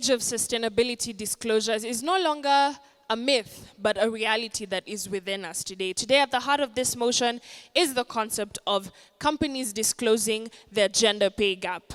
age of sustainability disclosures is no longer a myth, but a reality that is within us today. Today, at the heart of this motion is the concept of companies disclosing their gender pay gap.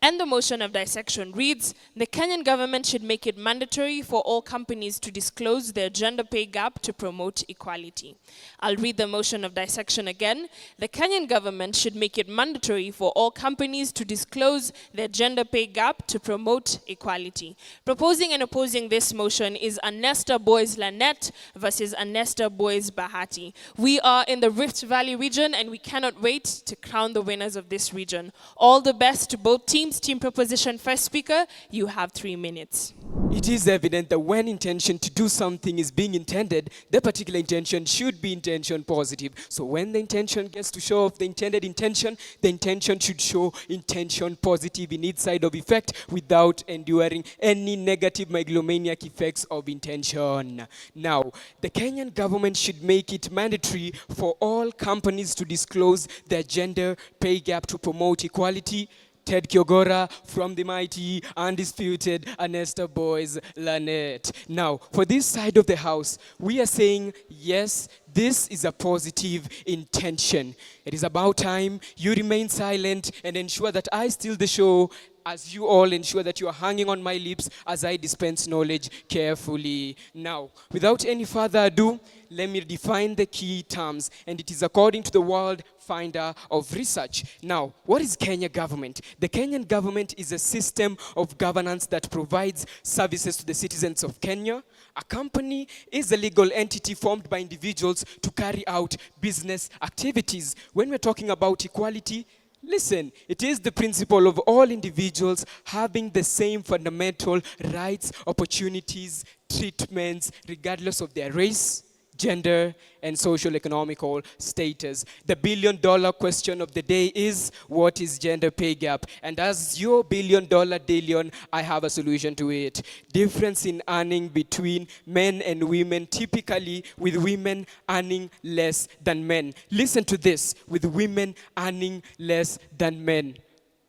And the motion of dissection reads, the Kenyan government should make it mandatory for all companies to disclose their gender pay gap to promote equality. I'll read the motion of dissection again. The Kenyan government should make it mandatory for all companies to disclose their gender pay gap to promote equality. Proposing and opposing this motion is Anestar Boys Lanet versus Anestar Boys Bahati. We are in the Rift Valley region and we cannot wait to crown the winners of this region. All the best to both teams. Team proposition first speaker, you have 3 minutes. It is evident that when intention to do something is being intended, the particular intention should be intention positive. So when the intention gets to show off the intended intention, the intention should show intention positive in its side of effect without enduring any negative megalomaniac effects of intention. Now, the Kenyan government should make it mandatory for all companies to disclose their gender pay gap to promote equality. Ted Kiogora from the mighty, undisputed Anestar Boys Lanet. Now, for this side of the house, we are saying, yes, this is a positive intention. It is about time you remain silent and ensure that I steal the show as you all ensure that you are hanging on my lips as I dispense knowledge carefully. Now, without any further ado, let me define the key terms, and it is according to the World Finder of Research. Now, what is Kenya government? The Kenyan government is a system of governance that provides services to the citizens of Kenya. A company is a legal entity formed by individuals to carry out business activities. When we're talking about equality, listen, it is the principle of all individuals having the same fundamental rights, opportunities, treatments, regardless of their race, gender, and social economical status. The billion-dollar question of the day is, what is gender pay gap? And as your billion-dollar Dillion, I have a solution to it. Difference in earning between men and women, typically with women earning less than men. Listen to this, with women earning less than men.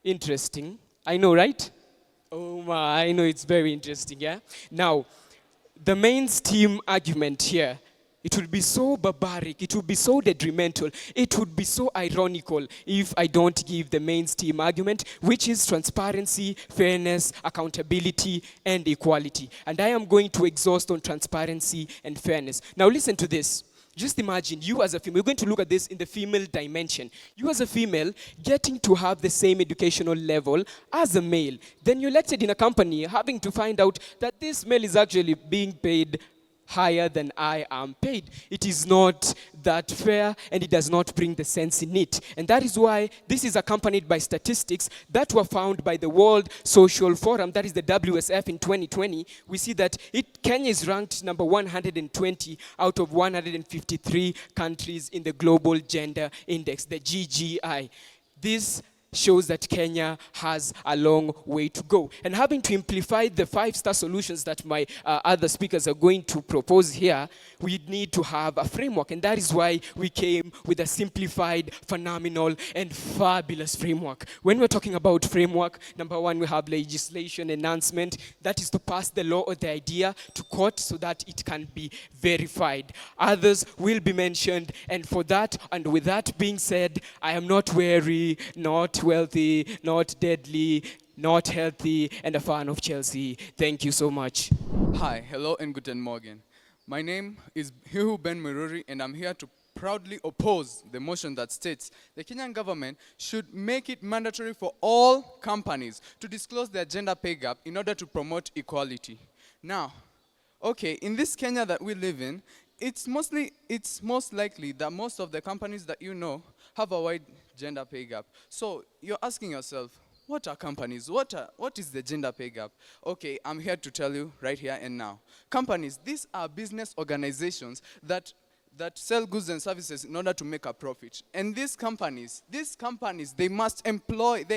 Interesting. I know, right? Oh my, I know it's very interesting, yeah? Now, the mainstream argument here, it would be so barbaric, it would be so detrimental, it would be so ironical if I don't give the mainstream argument, which is transparency, fairness, accountability, and equality. And I am going to exhaust on transparency and fairness. Now listen to this. Just imagine you as a female, we're going to look at this in the female dimension. You as a female getting to have the same educational level as a male. Then you're elected in a company having to find out that this male is actually being paid higher than I am paid. It is not that fair, and it does not bring the sense in it. And that is why this is accompanied by statistics that were found by the World Social Forum, that is the WSF in 2020. We see that Kenya is ranked number 120 out of 153 countries in the Global Gender Index, the GGI. This shows that Kenya has a long way to go. And having to amplify the 5-star solutions that my other speakers are going to propose here, we need to have a framework. And that is why we came with a simplified, phenomenal, and fabulous framework. When we're talking about framework, number one, we have legislation enhancement. That is to pass the law or the idea to court so that it can be verified. Others will be mentioned. And for that, and with that being said, I am not weary, not wealthy, not deadly, not healthy, and a fan of Chelsea. Thank you so much. Hi, hello, and guten Morgen. My name is Hihu Ben Miruri, and I'm here to proudly oppose the motion that states the Kenyan government should make it mandatory for all companies to disclose their gender pay gap in order to promote equality. Now, okay, in this Kenya that we live in, it's most likely that most of the companies that you know have a wide gender pay gap. So you're asking yourself, what are companies? What is the gender pay gap? Okay, I'm here to tell you right here and now. Companies, these are business organizations that sell goods and services in order to make a profit. And these companies, they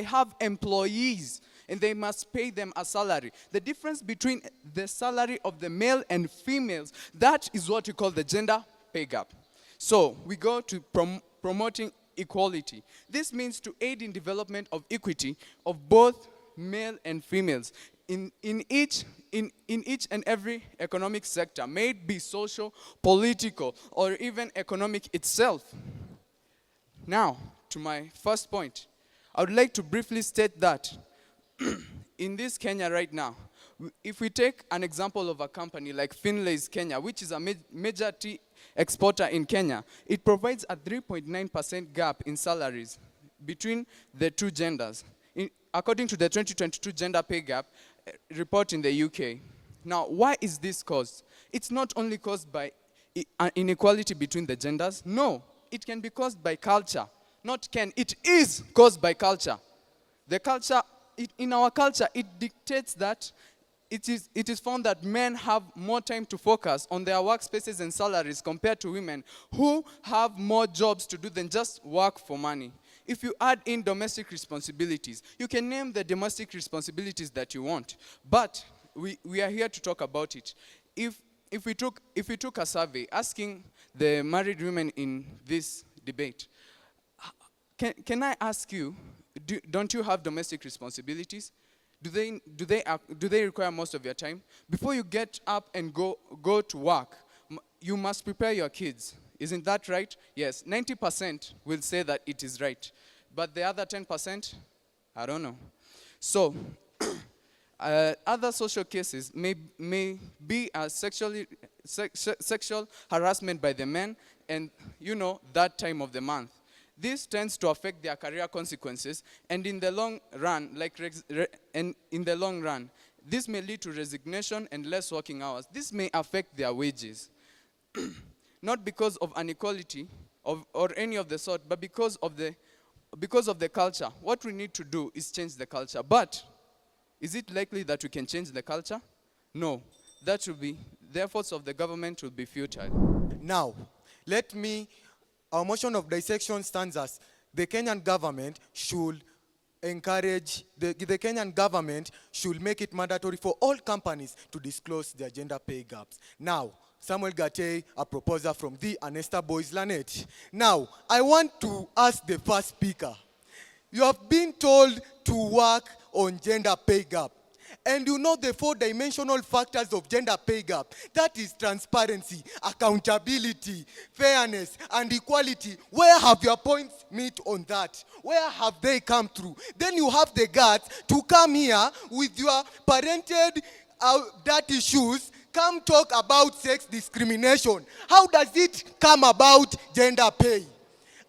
have employees, and they must pay them a salary. The difference between the salary of the male and females, that is what we call the gender pay gap. So we go to promoting equality. This means to aid in development of equity of both male and females. in each and every economic sector, may it be social, political, or even economic itself. Now, to my first point, I would like to briefly state that in this Kenya right now, if we take an example of a company like Finlay's Kenya, which is a major tea exporter in Kenya, it provides a 3.9% gap in salaries between the two genders, according to the 2022 gender pay gap report in the UK. Now, why is this caused? It's not only caused by inequality between the genders. No, it can be caused by culture. Not can, it is caused by culture. The culture, in our culture, it dictates that it is found that men have more time to focus on their workspaces and salaries compared to women who have more jobs to do than just work for money. If you add in domestic responsibilities, you can name the domestic responsibilities that you want, but we are here to talk about it. If we took a survey asking the married women in this debate, can I ask you, don't you have domestic responsibilities? Do they require most of your time? Before you get up and go to work, you must prepare your kids. Isn't that right? Yes, 90% will say that it is right. But the other 10%, I don't know. So, other social cases may be sexual harassment by the men, and that time of the month. This tends to affect their career consequences, and in the long run, this may lead to resignation and less working hours. This may affect their wages, not because of inequality or any of the sort, but because of the culture. What we need to do is change the culture. But is it likely that we can change the culture? No. That will be, the efforts of the government will be futile. Now, our motion of dissection stands as the Kenyan government should encourage, the Kenyan government should make it mandatory for all companies to disclose their gender pay gaps. Now, Samuel Gatei, a proposer from the Anestar boys, Lanet. Now, I want to ask the first speaker. You have been told to work on gender pay gap. And you know the 4-dimensional factors of gender pay gap. That is transparency, accountability, fairness, and equality. Where have your points met on that? Where have they come through? Then you have the guts to come here with your parented dirty shoes, come talk about sex discrimination. How does it come about gender pay?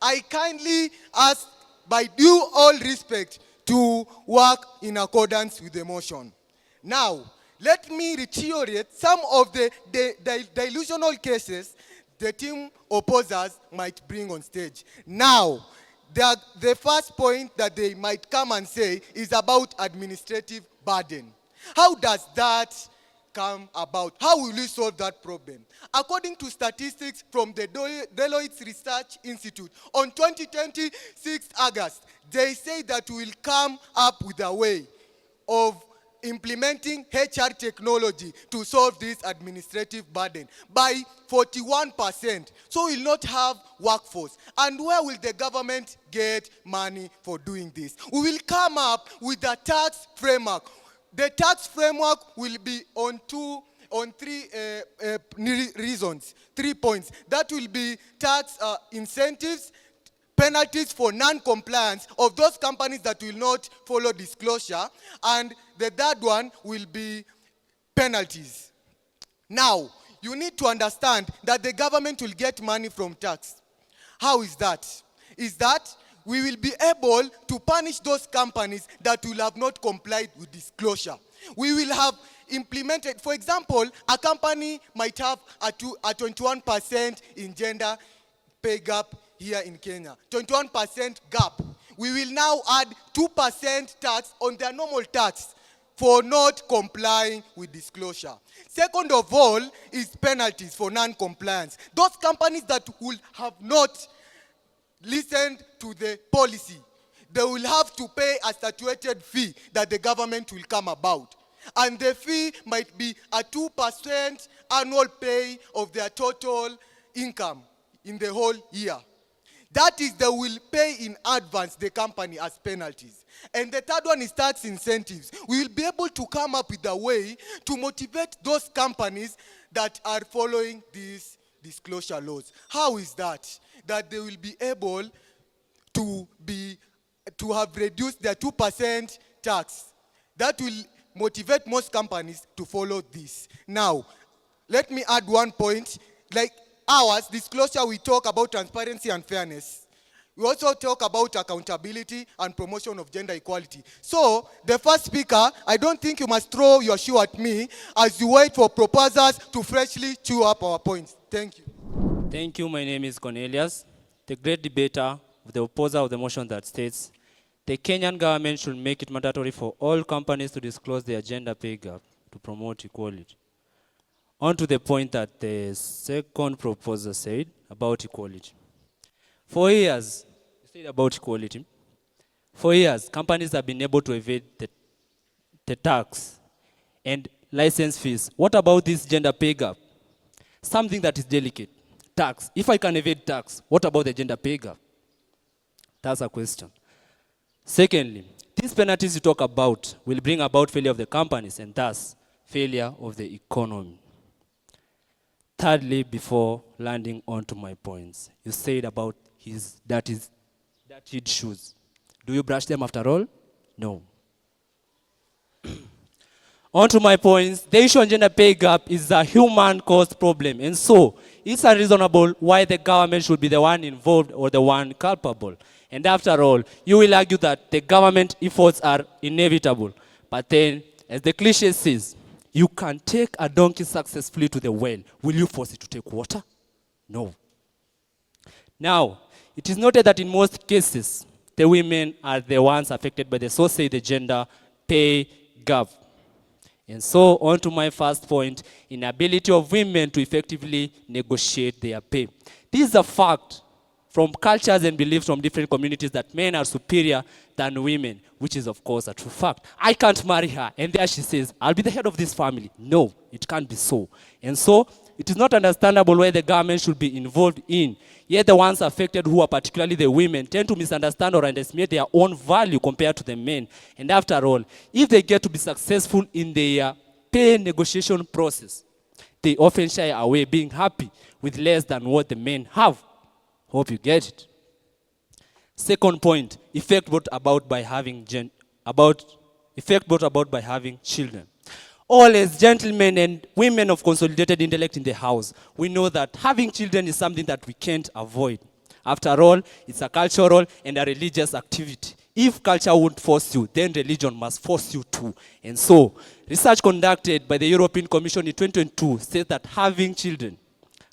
I kindly ask, by due all respect, to work in accordance with the motion. Now, let me reiterate some of the delusional cases the team opposers might bring on stage. Now, the first point that they might come and say is about administrative burden. How does that come about? How will we solve that problem? According to statistics from the Deloitte Research Institute, on 2026 August, they say that we will come up with a way of implementing HR technology to solve this administrative burden by 41%. So we will not have workforce. And where will the government get money for doing this? We will come up with a tax framework. The tax framework will be on three reasons, 3 points. That will be tax incentives, penalties for non-compliance of those companies that will not follow disclosure, and the third one will be penalties. Now, you need to understand that the government will get money from tax. How is that? Is that we will be able to punish those companies that will have not complied with disclosure. We will have implemented, for example, a company might have a 21% in gender pay gap here in Kenya. 21% gap. We will now add 2% tax on their normal tax for not complying with disclosure. Second of all is penalties for non-compliance. Those companies that will have not listened to the policy, they will have to pay a statuted fee that the government will come about. And the fee might be a 2% annual pay of their total income in the whole year. That is, they will pay in advance the company as penalties. And the third one is tax incentives. We will be able to come up with a way to motivate those companies that are following these disclosure laws. How is that? That they will be able to have reduced their 2% tax. That will motivate most companies to follow this. Now, let me add one point. Like ours, disclosure, we talk about transparency and fairness. We also talk about accountability and promotion of gender equality. So, the first speaker, I don't think you must throw your shoe at me as you wait for proposers to freshly chew up our points. Thank you. Thank you. My name is Cornelius, the great debater, the opposer of the motion that states, the Kenyan government should make it mandatory for all companies to disclose their gender pay gap to promote equality. On to the point that the second proposer said about equality. For years, he said about equality. For years, companies have been able to evade the tax and license fees. What about this gender pay gap? Something that is delicate. Tax. If I can evade tax, what about the gender pay gap? That's a question. Secondly, these penalties you talk about will bring about failure of the companies and thus failure of the economy. Thirdly, before landing onto my points, you said about his dirty shoes. Do you brush them after all? No. On to my points, the issue on gender pay gap is a human-caused problem, and so it's unreasonable why the government should be the one involved or the one culpable. And after all, you will argue that the government efforts are inevitable. But then, as the cliche says, you can take a donkey successfully to the well. Will you force it to take water? No. Now, it is noted that in most cases, the women are the ones affected by the gender pay gap. And so, on to my first point, inability of women to effectively negotiate their pay. This is a fact from cultures and beliefs from different communities that men are superior than women, which is of course a true fact. I can't marry her, and there she says, I'll be the head of this family. No, it can't be so. And so, it is not understandable why the government should be involved in. Yet the ones affected, who are particularly the women, tend to misunderstand or underestimate their own value compared to the men. And after all, if they get to be successful in their pay negotiation process, they often shy away, being happy with less than what the men have. Hope you get it. Second point, effect brought about by having children. All as gentlemen and women of consolidated intellect in the house, we know that having children is something that we can't avoid. After all, it's a cultural and a religious activity. If culture won't force you, then religion must force you too. And so, research conducted by the European Commission in 2022 says that having children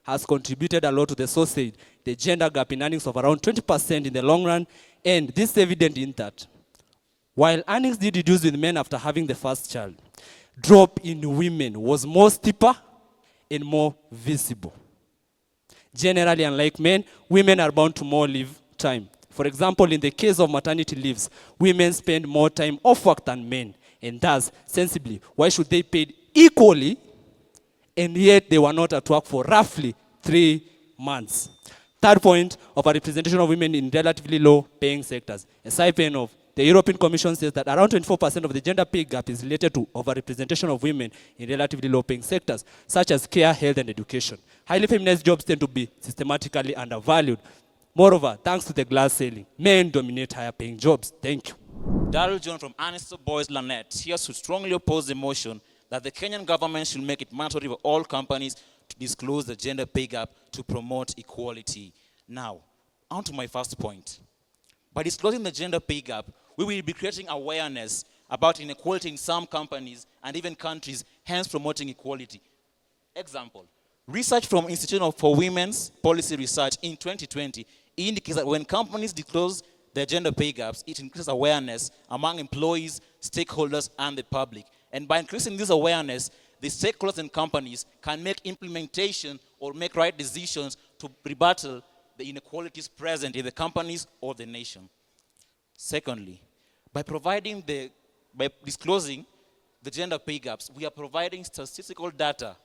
has contributed a lot to the gender gap in earnings of around 20% in the long run, and this is evident in that while earnings did reduce with men after having the first child, drop in women was more steeper and more visible. Generally, unlike men, women are bound to more leave time. For example, in the case of maternity leaves, women spend more time off work than men, and thus, sensibly, why should they be paid equally, and yet they were not at work for roughly 3 months? Third point, of a representation of women in relatively low-paying sectors. A side pane of the European Commission says that around 24% of the gender pay gap is related to overrepresentation of women in relatively low-paying sectors, such as care, health, and education. Highly feminized jobs tend to be systematically undervalued. Moreover, thanks to the glass ceiling, men dominate higher-paying jobs. Thank you. Daryl John from Anestar Boys Lanet here to strongly oppose the motion that the Kenyan government should make it mandatory for all companies to disclose the gender pay gap to promote equality. Now, on to my first point. By disclosing the gender pay gap, we will be creating awareness about inequality in some companies and even countries, hence promoting equality. Example, research from Institute for Women's Policy Research in 2020 indicates that when companies disclose their gender pay gaps, it increases awareness among employees, stakeholders, and the public. And by increasing this awareness, the stakeholders and companies can make implementation or make right decisions to rebuttal the inequalities present in the companies or the nation. Secondly, by disclosing the gender pay gaps, we are providing statistical data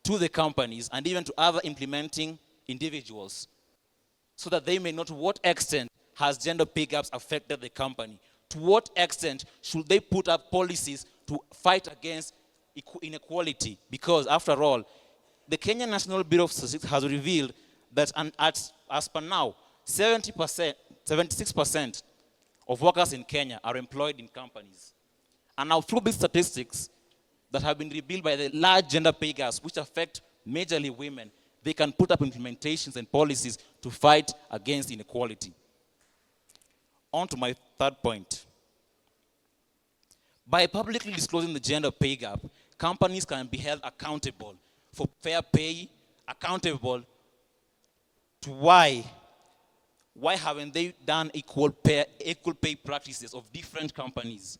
to the companies and even to other implementing individuals. so that they may know to what extent has gender pay gaps affected the company. To what extent should they put up policies to fight against inequality? Because after all, the Kenya National Bureau of Statistics has revealed that as per now, 76% of workers in Kenya are employed in companies. And now through these statistics that have been revealed by the large gender pay gaps, which affect majorly women, they can put up implementations and policies to fight against inequality. On to my third point. By publicly disclosing the gender pay gap, companies can be held accountable for fair pay, accountable to why haven't they done equal pay practices of different companies.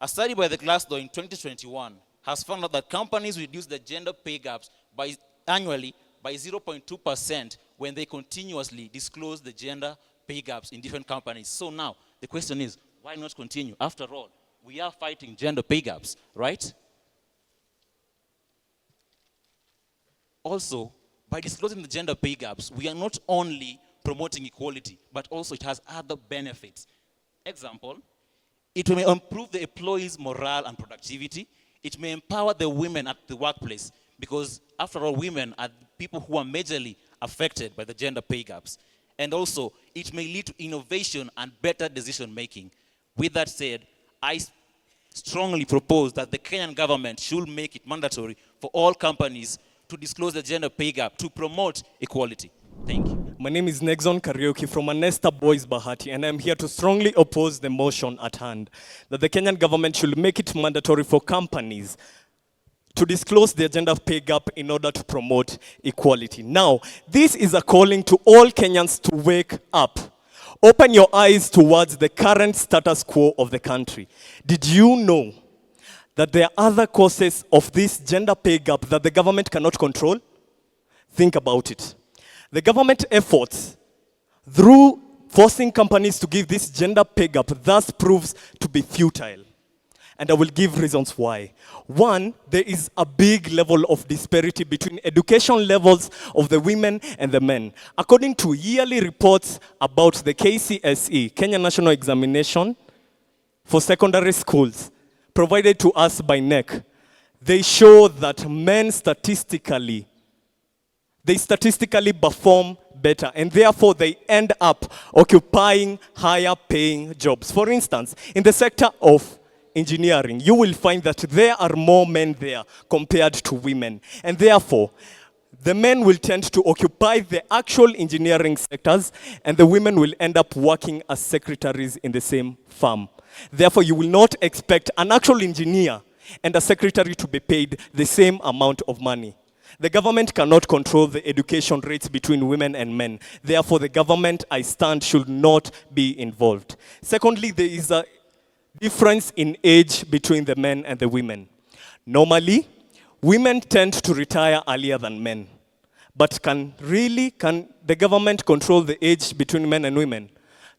A study by the Glassdoor in 2021 has found out that companies reduce the gender pay gaps annually by 0.2% when they continuously disclose the gender pay gaps in different companies. So now, the question is, why not continue? After all, we are fighting gender pay gaps, right? Also, by disclosing the gender pay gaps, we are not only promoting equality, but also it has other benefits. Example, it may improve the employees' morale and productivity. It may empower the women at the workplace, because after all, women are people who are majorly affected by the gender pay gaps. And also, it may lead to innovation and better decision making. With that said, I strongly propose that the Kenyan government should make it mandatory for all companies to disclose the gender pay gap to promote equality. Thank you. My name is Nexon Karaoke from Anestar Bahati, and I'm here to strongly oppose the motion at hand that the Kenyan government should make it mandatory for companies to disclose their gender pay gap in order to promote equality. Now, this is a calling to all Kenyans to wake up. Open your eyes towards the current status quo of the country. Did you know that there are other causes of this gender pay gap that the government cannot control? Think about it. The government efforts through forcing companies to give this gender pay gap thus proves to be futile. And I will give reasons why. One, there is a big level of disparity between education levels of the women and the men. According to yearly reports about the KCSE, Kenya National Examination for Secondary Schools, provided to us by NEC, they show that men statistically perform better, and therefore they end up occupying higher paying jobs. For instance, in the sector of engineering, you will find that there are more men there compared to women. And therefore, the men will tend to occupy the actual engineering sectors, and the women will end up working as secretaries in the same firm. Therefore, you will not expect an actual engineer and a secretary to be paid the same amount of money. The government cannot control the education rates between women and men. Therefore, the government, I stand, should not be involved. Secondly, there is a difference in age between the men and the women. Normally, women tend to retire earlier than men. But can the government control the age between men and women?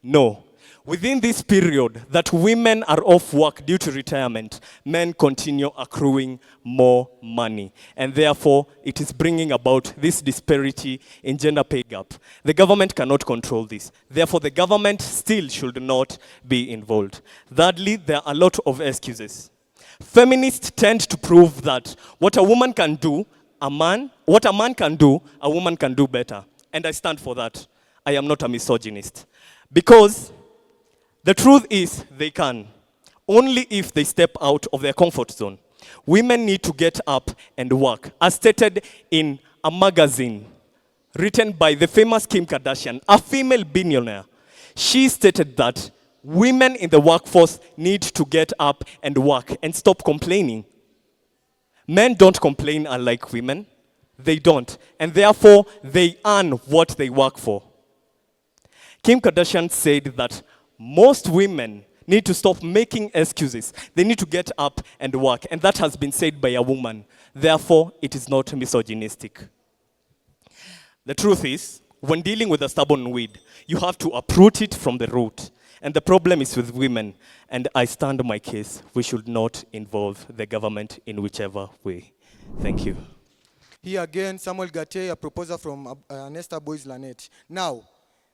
No. Within this period that women are off work due to retirement, men continue accruing more money. And therefore, it is bringing about this disparity in gender pay gap. The government cannot control this. Therefore, the government still should not be involved. Thirdly, there are a lot of excuses. Feminists tend to prove that what a woman can do, what a man can do, a woman can do better. And I stand for that. I am not a misogynist. Because the truth is, they can, only if they step out of their comfort zone. Women need to get up and work. As stated in a magazine written by the famous Kim Kardashian, a female billionaire, she stated that women in the workforce need to get up and work and stop complaining. Men don't complain unlike women. They don't. And therefore, they earn what they work for. Kim Kardashian said that most women need to stop making excuses. They need to get up and work. And that has been said by a woman. Therefore, it is not misogynistic. The truth is, when dealing with a stubborn weed, you have to uproot it from the root. And the problem is with women. And I stand my case. We should not involve the government in whichever way. Thank you. Here again, Samuel Gate, a proposer from Anestar Boys Lanet. Now,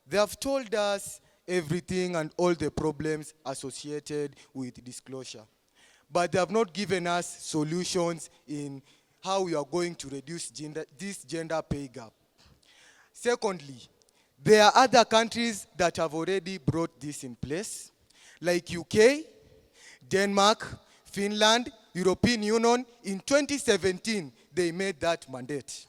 they have told us everything and all the problems associated with disclosure. But they have not given us solutions in how we are going to reduce this gender pay gap. Secondly, there are other countries that have already brought this in place, like UK, Denmark, Finland, European Union. In 2017, they made that mandate.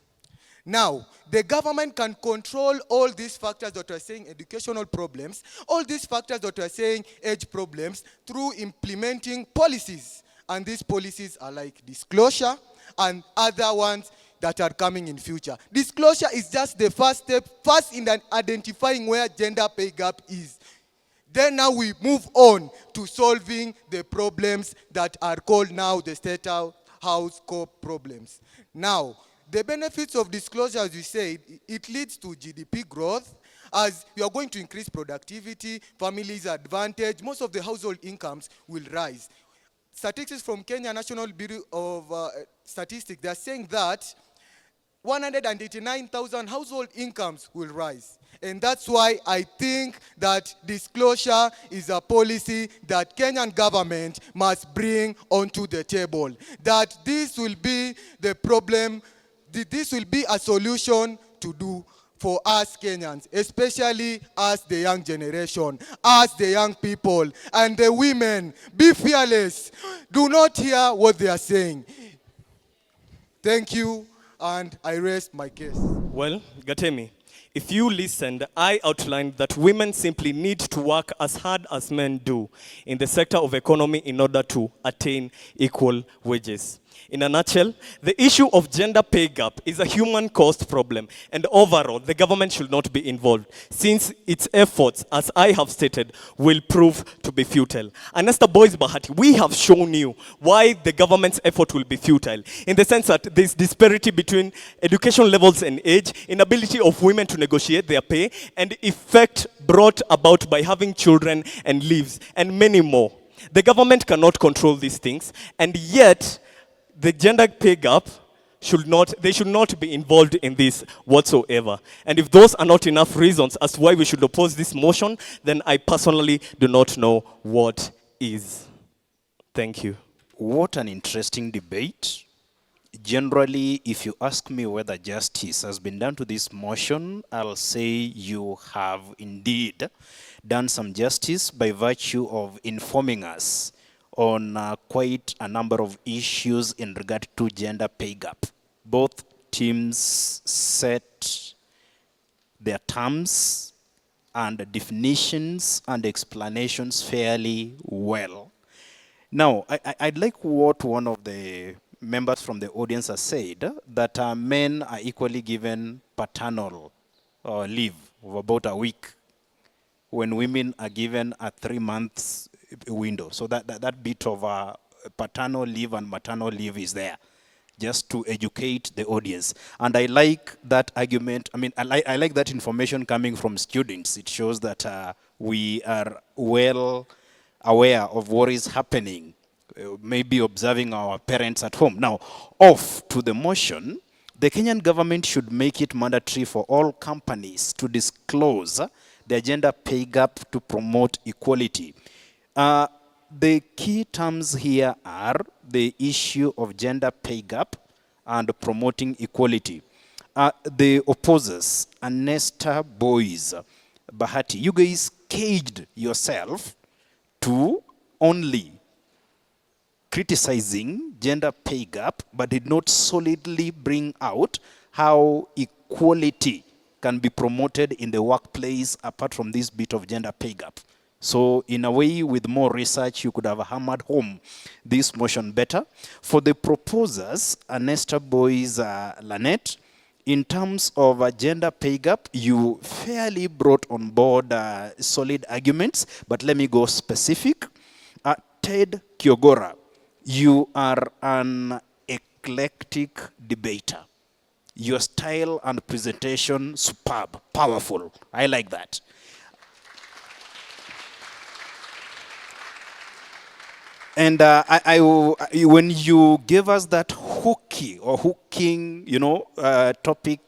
Now, the government can control all these factors that are saying educational problems, all these factors that are saying age problems through implementing policies. And these policies are like disclosure and other ones that are coming in future. Disclosure is just the first step, first in identifying where gender pay gap is. Then now we move on to solving the problems that are called now the state house core problems. Now, the benefits of disclosure, as you said, it leads to GDP growth. As you are going to increase productivity, families advantage, most of the household incomes will rise. Statistics from Kenya National Bureau of Statistics, they are saying that 189,000 household incomes will rise. And that's why I think that disclosure is a policy that Kenyan government must bring onto the table. That this will be the problem, this will be a solution to do for us Kenyans, especially us the young generation, us the young people, and the women. Be fearless. Do not hear what they are saying. Thank you, and I rest my case. Well, Gatemi, if you listened, I outlined that women simply need to work as hard as men do in the sector of economy in order to attain equal wages. In a nutshell, the issue of gender pay gap is a human cost problem, and overall, the government should not be involved, since its efforts, as I have stated, will prove to be futile. Anestar Boys Bahati, we have shown you why the government's effort will be futile, in the sense that there is disparity between education levels and age, inability of women to negotiate their pay, and effect brought about by having children and leaves, and many more. The government cannot control these things, and yet the gender pay gap should not be involved in this whatsoever. And if those are not enough reasons as to why we should oppose this motion, then I personally do not know what is. Thank you. What an interesting debate. Generally, if you ask me whether justice has been done to this motion, I'll say you have indeed done some justice by virtue of informing us on quite a number of issues in regard to gender pay gap. Both teams set their terms and definitions and explanations fairly well. Now, I'd like what one of the members from the audience has said, that men are equally given paternal leave of about a week, when women are given a 3 months window. So that bit of paternal leave and maternal leave is there, just to educate the audience. And I like that argument. I mean, I like that information coming from students. It shows that we are well aware of what is happening, maybe observing our parents at home. Now, off to the motion, the Kenyan government should make it mandatory for all companies to disclose their gender pay gap to promote equality. The key terms here are the issue of gender pay gap and promoting equality. The opposers, Anestar Boys, Bahati, you guys caged yourself to only criticizing gender pay gap, but did not solidly bring out how equality can be promoted in the workplace apart from this bit of gender pay gap. So in a way, with more research, you could have hammered home this motion better. For the proposers, Anestar Boys Lanet, in terms of a gender pay gap, you fairly brought on board solid arguments, but let me go specific. Ted Kiogora, you are an eclectic debater. Your style and presentation, superb, powerful. I like that. And when you gave us that hooking, topic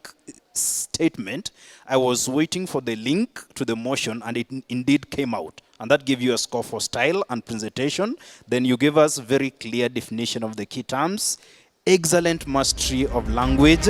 statement, I was waiting for the link to the motion, and it indeed came out. And that gave you a score for style and presentation. Then you gave us very clear definition of the key terms, excellent mastery of language,